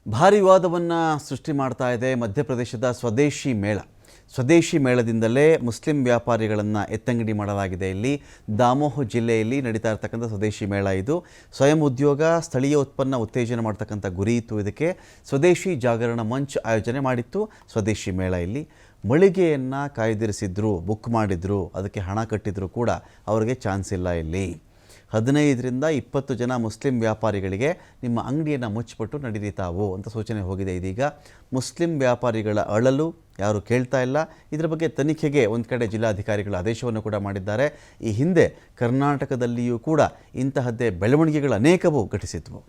ಭಾರಿ ವಿವಾದವನ್ನು ಸೃಷ್ಟಿ ಮಾಡ್ತಾ ಇದೆ ಮಧ್ಯಪ್ರದೇಶದ ಸ್ವದೇಶಿ ಮೇಳ. ಸ್ವದೇಶಿ ಮೇಳದಿಂದಲೇ ಮುಸ್ಲಿಂ ವ್ಯಾಪಾರಿಗಳನ್ನು ಎತ್ತಂಗಡಿ ಮಾಡಲಾಗಿದೆ. ಇಲ್ಲಿ ದಾಮೋಹ ಜಿಲ್ಲೆಯಲ್ಲಿ ನಡೀತಾ ಇರತಕ್ಕಂಥ ಸ್ವದೇಶಿ ಮೇಳ ಇದು. ಸ್ವಯಂ ಉದ್ಯೋಗ, ಸ್ಥಳೀಯ ಉತ್ಪನ್ನ ಉತ್ತೇಜನ ಮಾಡ್ತಕ್ಕಂಥ ಗುರಿ ಇತ್ತು. ಇದಕ್ಕೆ ಸ್ವದೇಶಿ ಜಾಗರಣ ಮಂಚ್ ಆಯೋಜನೆ ಮಾಡಿತ್ತು. ಸ್ವದೇಶಿ ಮೇಳ ಇಲ್ಲಿ ಮಳಿಗೆಯನ್ನು ಕಾಯ್ದಿರಿಸಿದ್ರು, ಬುಕ್ ಮಾಡಿದ್ರು, ಅದಕ್ಕೆ ಹಣ ಕಟ್ಟಿದ್ರು ಕೂಡ ಅವರಿಗೆ ಚಾನ್ಸ್ ಇಲ್ಲ. ಇಲ್ಲಿ 15ರಿಂದ 20 ಜನ ಮುಸ್ಲಿಂ ವ್ಯಾಪಾರಿಗಳಿಗೆ ನಿಮ್ಮ ಅಂಗಡಿಯನ್ನು ಮುಚ್ಚಿಬಿಟ್ಟು ನಡೀರಿ ತಾವು ಅಂತ ಸೂಚನೆ ಹೋಗಿದೆ. ಇದೀಗ ಮುಸ್ಲಿಂ ವ್ಯಾಪಾರಿಗಳ ಅಳಲು ಯಾರು ಕೇಳ್ತಾ ಇಲ್ಲ. ಇದರ ಬಗ್ಗೆ ತನಿಖೆಗೆ ಒಂದು ಕಡೆ ಜಿಲ್ಲಾಧಿಕಾರಿಗಳು ಆದೇಶವನ್ನು ಕೂಡ ಮಾಡಿದ್ದಾರೆ. ಈ ಹಿಂದೆ ಕರ್ನಾಟಕದಲ್ಲಿಯೂ ಕೂಡ ಇಂತಹದ್ದೇ ಬೆಳವಣಿಗೆಗಳು ಅನೇಕವು ಘಟಿಸಿದ್ವು.